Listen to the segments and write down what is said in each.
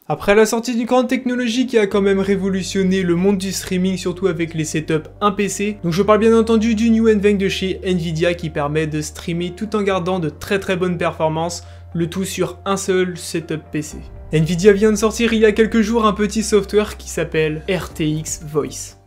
Après la sortie d'une grande technologie qui a quand même révolutionné le monde du streaming, surtout avec les setups 1 PC, donc je parle bien entendu du New NVENC de chez Nvidia qui permet de streamer tout en gardant de très bonnes performances, le tout sur un seul setup PC. Nvidia vient de sortir il y a quelques jours un petit software qui s'appelle RTX Voice.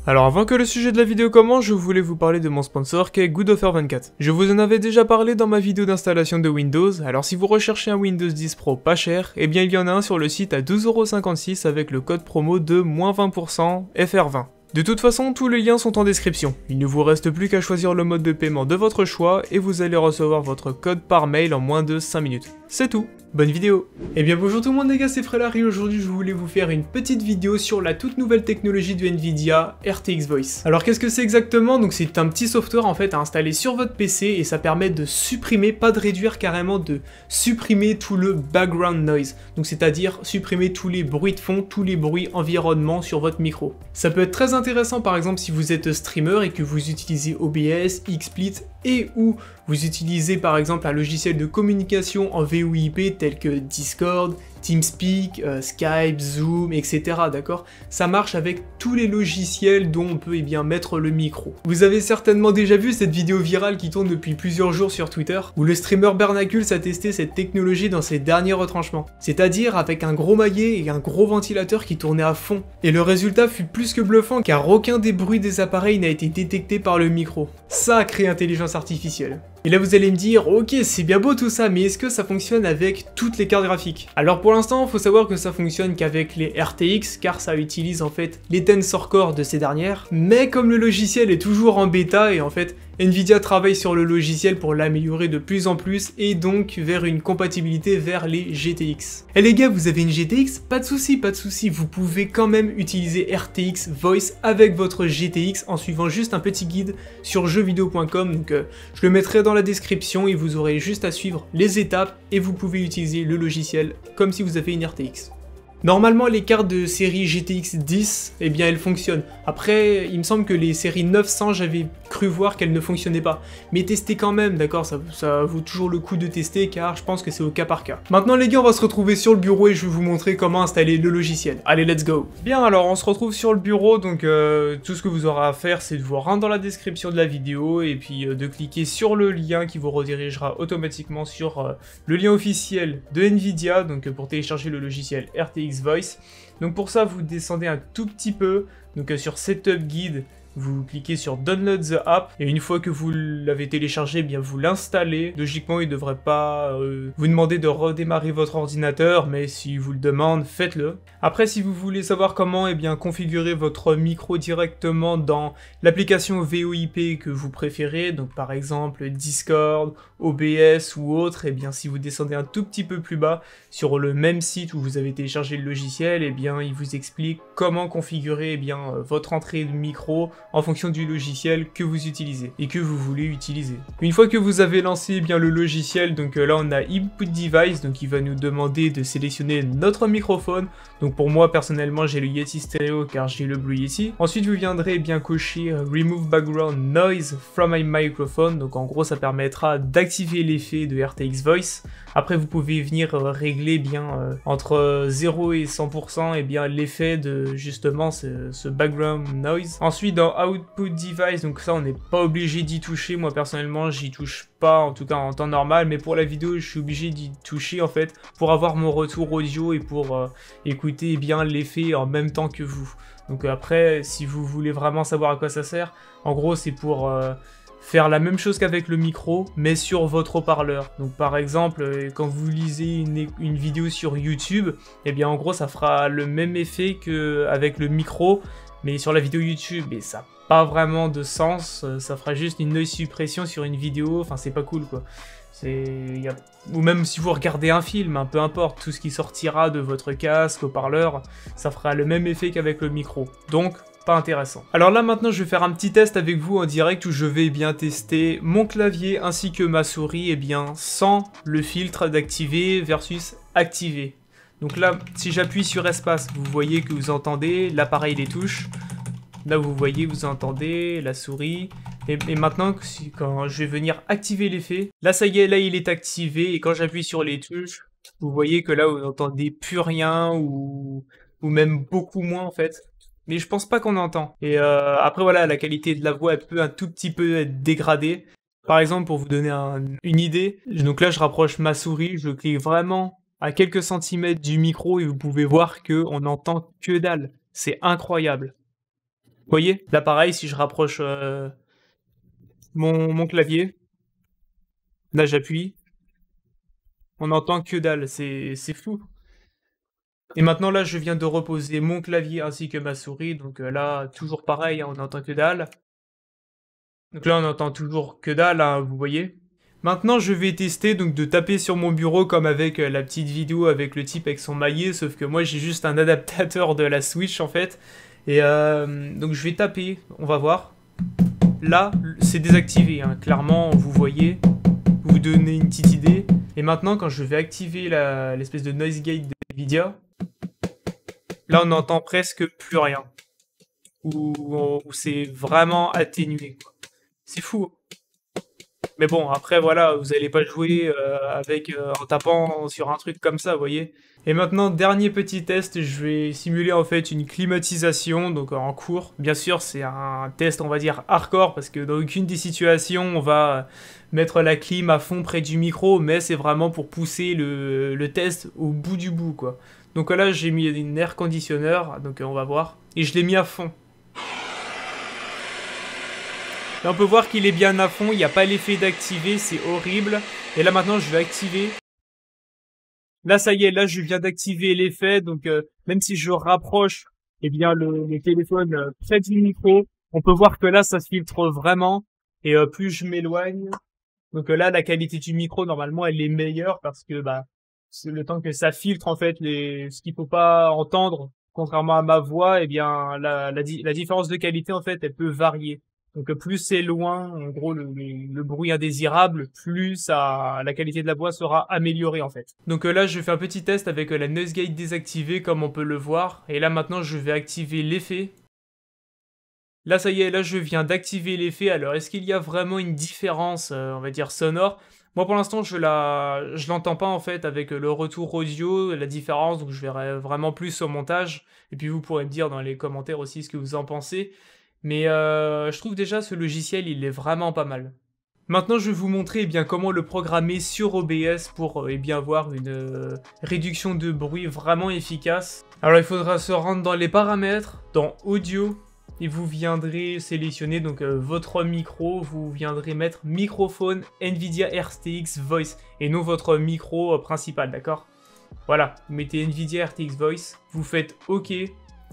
Alors avant que le sujet de la vidéo commence, je voulais vous parler de mon sponsor qui est GoodOffer24. Je vous en avais déjà parlé dans ma vidéo d'installation de Windows, alors si vous recherchez un Windows 10 Pro pas cher, eh bien il y en a un sur le site à 12,56€ avec le code promo de -20% FR20. De toute façon, tous les liens sont en description. Il ne vous reste plus qu'à choisir le mode de paiement de votre choix et vous allez recevoir votre code par mail en moins de 5 minutes. C'est tout. Bonne vidéo. Eh bien bonjour tout le monde les gars, c'est Frelari et aujourd'hui je voulais vous faire une petite vidéo sur la toute nouvelle technologie de Nvidia, RTX Voice. Alors qu'est-ce que c'est exactement? Donc c'est un petit software en fait à installer sur votre PC et ça permet de supprimer, pas de réduire, carrément de supprimer tout le background noise. Donc c'est-à-dire supprimer tous les bruits de fond, tous les bruits environnement sur votre micro. Ça peut être très intéressant par exemple si vous êtes streamer et que vous utilisez OBS, XSplit et ou vous utilisez par exemple un logiciel de communication en VoIP tel que Discord, TeamSpeak, Skype, Zoom, etc. D'accord? Ça marche avec tous les logiciels dont on peut mettre le micro. Vous avez certainement déjà vu cette vidéo virale qui tourne depuis plusieurs jours sur Twitter, où le streamer Bernacule a testé cette technologie dans ses derniers retranchements. C'est-à-dire avec un gros maillet et un gros ventilateur qui tournait à fond. Et le résultat fut plus que bluffant car aucun des bruits des appareils n'a été détecté par le micro. Sacrée intelligence artificielle. Et là vous allez me dire, ok c'est bien beau tout ça, mais est-ce que ça fonctionne avec toutes les cartes graphiques? Alors pour l'instant, il faut savoir que ça fonctionne qu'avec les RTX, car ça utilise en fait les Tensor Core de ces dernières, mais comme le logiciel est toujours en bêta, et en fait Nvidia travaille sur le logiciel pour l'améliorer de plus en plus, et donc vers une compatibilité vers les GTX. Et les gars, vous avez une GTX? Pas de souci, vous pouvez quand même utiliser RTX Voice avec votre GTX en suivant juste un petit guide sur jeuxvideo.com, donc je le mettrai dans la description et vous aurez juste à suivre les étapes et vous pouvez utiliser le logiciel comme si vous avez une RTX. Normalement, les cartes de série GTX 10, eh bien elles fonctionnent. Après, il me semble que les séries 900, j'avais cru voir qu'elles ne fonctionnaient pas. Mais testez quand même, d'accord, ça vaut toujours le coup de tester car je pense que c'est au cas par cas. Maintenant les gars, on va se retrouver sur le bureau et je vais vous montrer comment installer le logiciel. Allez, let's go. Bien, alors on se retrouve sur le bureau, donc tout ce que vous aurez à faire, c'est de vous rendre dans la description de la vidéo et puis de cliquer sur le lien qui vous redirigera automatiquement sur le lien officiel de Nvidia, donc pour télécharger le logiciel RTX Voice. Donc pour ça vous descendez un tout petit peu, donc sur Setup Guide, vous cliquez sur Download the App, et une fois que vous l'avez téléchargé, eh bien vous l'installez. Logiquement, il ne devrait pas vous demander de redémarrer votre ordinateur, mais si vous le demande, faites-le. Après, si vous voulez savoir comment configurer votre micro directement dans l'application VoIP que vous préférez, donc par exemple Discord, OBS ou autre, si vous descendez un tout petit peu plus bas sur le même site où vous avez téléchargé le logiciel, il vous explique comment configurer votre entrée de micro en fonction du logiciel que vous utilisez et que vous voulez utiliser. Une fois que vous avez lancé le logiciel, donc là on a Input Device, donc il va nous demander de sélectionner notre microphone. Donc pour moi personnellement j'ai le Yeti Stereo car j'ai le Blue Yeti. Ensuite vous viendrez cocher Remove Background Noise from my microphone, donc en gros ça permettra d'activer l'effet de RTX Voice. Après vous pouvez venir régler entre 0 et 100% l'effet de justement ce background noise. Ensuite dans Output Device, donc ça on n'est pas obligé d'y toucher, moi personnellement j'y touche pas, en tout cas en temps normal, mais pour la vidéo je suis obligé d'y toucher en fait pour avoir mon retour audio et pour écouter l'effet en même temps que vous. Donc après si vous voulez vraiment savoir à quoi ça sert, en gros c'est pour faire la même chose qu'avec le micro, mais sur votre haut-parleur. Donc par exemple, quand vous lisez une vidéo sur YouTube, en gros ça fera le même effet qu'avec le micro, mais sur la vidéo YouTube, et ça n'a pas vraiment de sens, ça fera juste une noise suppression sur une vidéo, enfin c'est pas cool quoi. Ou même si vous regardez un film, peu importe, tout ce qui sortira de votre casque, haut-parleur, ça fera le même effet qu'avec le micro. Donc, pas intéressant. Alors là maintenant je vais faire un petit test avec vous en direct où je vais tester mon clavier ainsi que ma souris sans le filtre d'activer versus activer. Donc là si j'appuie sur espace, vous voyez que vous entendez l'appareil les touches. Là vous voyez, vous entendez la souris. Et maintenant quand je vais venir activer l'effet, là ça y est, là il est activé et quand j'appuie sur les touches, Vous voyez que là, vous n'entendez plus rien ou même beaucoup moins en fait. Mais je pense pas qu'on entend. Et après voilà, la qualité de la voix elle peut un tout petit peu être dégradée. Par exemple, pour vous donner une idée, donc là je rapproche ma souris, je clique vraiment à quelques centimètres du micro et vous pouvez voir que on n'entend que dalle. C'est incroyable. Vous voyez? Là pareil, si je rapproche mon clavier, là j'appuie, on n'entend que dalle, c'est fou. Et maintenant là je viens de reposer mon clavier ainsi que ma souris, donc là toujours pareil, hein, on n'entend que dalle. Donc là on n'entend toujours que dalle, hein, vous voyez. Maintenant je vais tester donc de taper sur mon bureau comme avec la petite vidéo avec le type avec son maillet, sauf que moi j'ai juste un adaptateur de la Switch en fait. Et donc je vais taper, on va voir. Là c'est désactivé, hein, clairement vous voyez, vous donnez une petite idée. Et maintenant quand je vais activer l'espèce de noise gate de Nvidia, là on n'entend presque plus rien. Ou c'est vraiment atténué, quoi. C'est fou. Mais bon, après voilà, vous allez pas jouer en tapant sur un truc comme ça, vous voyez. Et maintenant, dernier petit test, je vais simuler en fait une climatisation, donc en cours. Bien sûr, c'est un test, on va dire, hardcore, parce que dans aucune des situations, on va mettre la clim à fond près du micro, mais c'est vraiment pour pousser le test au bout du bout, quoi. Donc là, j'ai mis un air conditionneur, donc on va voir, et je l'ai mis à fond. Là, on peut voir qu'il est bien à fond, il n'y a pas l'effet d'activer, c'est horrible. Et là maintenant, je vais activer. Là, ça y est, là, je viens d'activer l'effet. Donc, même si je rapproche eh bien, le téléphone près du micro, on peut voir que là, ça se filtre vraiment. Et plus je m'éloigne. Donc là, la qualité du micro, normalement, elle est meilleure parce que bah, c'est le temps que ça filtre, en fait, ce qu'il faut pas entendre, contrairement à ma voix, eh bien, la différence de qualité, en fait, elle peut varier. Donc plus c'est loin, en gros, le bruit indésirable, plus la qualité de la voix sera améliorée en fait. Donc là, je fais un petit test avec la noise gate désactivée, comme on peut le voir. Et là, maintenant, je vais activer l'effet. Là, ça y est, là, je viens d'activer l'effet. Alors, est-ce qu'il y a vraiment une différence, on va dire, sonore? Moi, pour l'instant, je l'entends pas, en fait, avec le retour audio, la différence. Donc, je verrai vraiment plus au montage. Et puis, vous pourrez me dire dans les commentaires aussi ce que vous en pensez. Mais je trouve déjà ce logiciel, il est vraiment pas mal. Maintenant, je vais vous montrer eh bien, comment le programmer sur OBS pour eh bien, avoir une réduction de bruit vraiment efficace. Alors, il faudra se rendre dans les paramètres, dans Audio, et vous viendrez sélectionner donc votre micro, vous viendrez mettre microphone Nvidia RTX Voice, et non votre micro principal, d'accord? Voilà, vous mettez Nvidia RTX Voice, vous faites OK.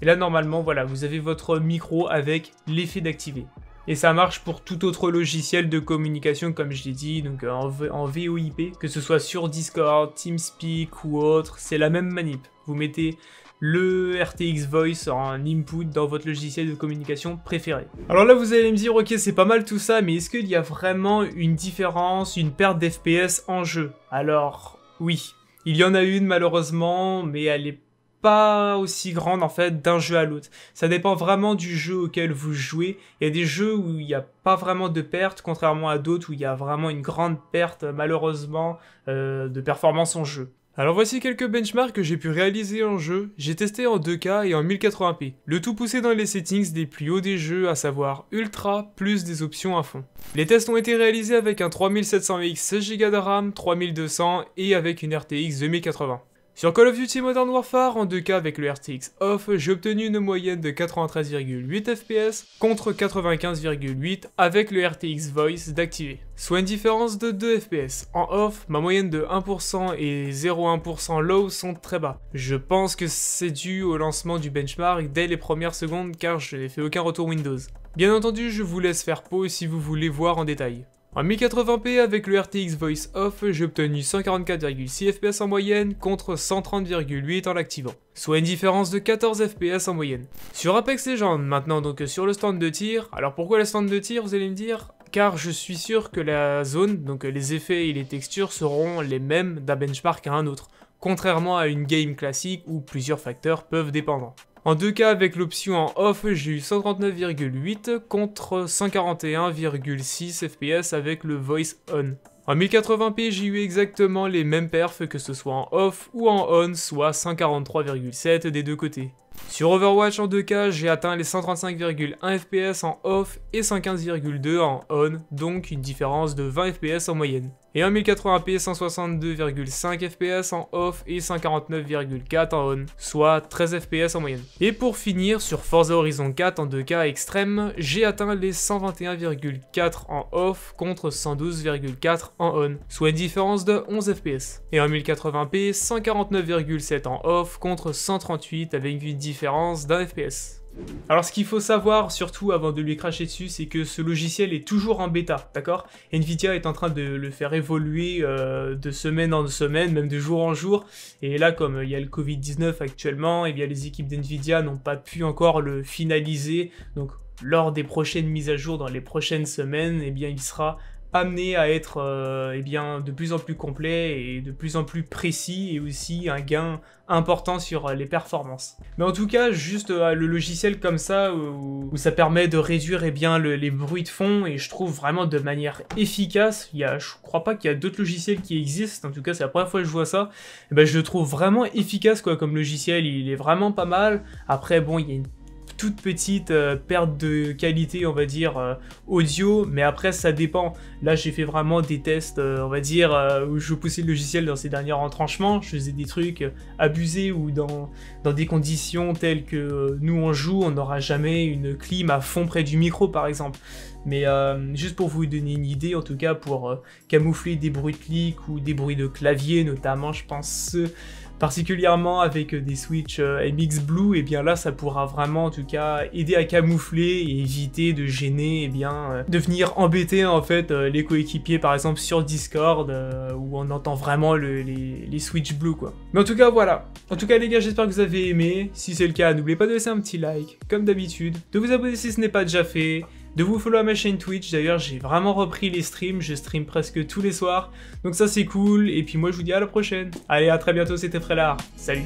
Et là, normalement, voilà, vous avez votre micro avec l'effet d'activer. Et ça marche pour tout autre logiciel de communication, comme je l'ai dit, donc en VoIP, que ce soit sur Discord, TeamSpeak ou autre, c'est la même manip. Vous mettez le RTX Voice en input dans votre logiciel de communication préféré. Alors là, vous allez me dire, ok, c'est pas mal tout ça, mais est-ce qu'il y a vraiment une différence, une perte d'FPS en jeu? Alors, oui. Il y en a une, malheureusement, mais elle est pas aussi grande en fait d'un jeu à l'autre. Ça dépend vraiment du jeu auquel vous jouez. Il y a des jeux où il n'y a pas vraiment de perte, contrairement à d'autres où il y a vraiment une grande perte malheureusement de performance en jeu. Alors voici quelques benchmarks que j'ai pu réaliser en jeu. J'ai testé en 2K et en 1080p. Le tout poussé dans les settings des plus hauts des jeux, à savoir Ultra plus des options à fond. Les tests ont été réalisés avec un 3700X 16Go de RAM, 3200 et avec une RTX 2080. Sur Call of Duty Modern Warfare, en 2K avec le RTX off, j'ai obtenu une moyenne de 93,8 FPS contre 95,8 avec le RTX Voice d'activer, soit une différence de 2 FPS. En off, ma moyenne de 1% et 0,1% low sont très bas. Je pense que c'est dû au lancement du benchmark dès les premières secondes car je n'ai fait aucun retour Windows. Bien entendu, je vous laisse faire pause si vous voulez voir en détail. En 1080p avec le RTX Voice Off, j'ai obtenu 144,6 FPS en moyenne contre 130,8 en l'activant, soit une différence de 14 FPS en moyenne. Sur Apex Legends maintenant donc sur le stand de tir, alors pourquoi le stand de tir vous allez me dire? Car je suis sûr que la zone, donc les effets et les textures seront les mêmes d'un benchmark à un autre, contrairement à une game classique où plusieurs facteurs peuvent dépendre. En 2K avec l'option en off, j'ai eu 139,8 contre 141,6 FPS avec le voice on. En 1080p, j'ai eu exactement les mêmes perfs que ce soit en off ou en on, soit 143,7 des deux côtés. Sur Overwatch en 2K, j'ai atteint les 135,1 fps en off et 115,2 en on, donc une différence de 20 fps en moyenne. Et en 1080p, 162,5 fps en off et 149,4 en on, soit 13 fps en moyenne. Et pour finir, sur Forza Horizon 4 en 2K extrême, j'ai atteint les 121,4 en off contre 112,4 en on, soit une différence de 11 fps. Et en 1080p, 149,7 en off contre 138 avec une différence d'un fps. Alors ce qu'il faut savoir, surtout avant de lui cracher dessus, c'est que ce logiciel est toujours en bêta, d'accord? Nvidia est en train de le faire évoluer de semaine en semaine, même de jour en jour, et là comme il y a le Covid-19 actuellement, et bien les équipes d'Nvidia n'ont pas pu encore le finaliser, donc lors des prochaines mises à jour dans les prochaines semaines, et bien il sera amené à être de plus en plus complet et de plus en plus précis, et aussi un gain important sur les performances. Mais en tout cas, juste le logiciel comme ça, où ça permet de réduire les bruits de fond, et je trouve vraiment de manière efficace. Je crois pas qu'il y a d'autres logiciels qui existent, en tout cas c'est la première fois que je vois ça, et ben, je le trouve vraiment efficace quoi, comme logiciel, il est vraiment pas mal. Après bon, il y a une toute petite perte de qualité, on va dire, audio, mais après ça dépend. Là j'ai fait vraiment des tests, on va dire, où je poussais le logiciel dans ses derniers retranchements, je faisais des trucs abusés, ou dans des conditions telles que nous on joue, on n'aura jamais une clim à fond près du micro par exemple. Mais juste pour vous donner une idée, en tout cas pour camoufler des bruits de clic ou des bruits de clavier notamment, je pense particulièrement avec des Switch MX Blue, et bien là ça pourra vraiment en tout cas aider à camoufler et éviter de gêner, et bien de venir embêter en fait les coéquipiers par exemple sur Discord où on entend vraiment les Switch Blue quoi. Mais en tout cas voilà, en tout cas les gars, j'espère que vous avez aimé. Si c'est le cas, n'oubliez pas de laisser un petit like comme d'habitude, de vous abonner si ce n'est pas déjà fait, de vous follow à ma chaîne Twitch. D'ailleurs j'ai vraiment repris les streams, je stream presque tous les soirs, donc ça c'est cool, et puis moi je vous dis à la prochaine. Allez, à très bientôt, c'était Frélard, salut.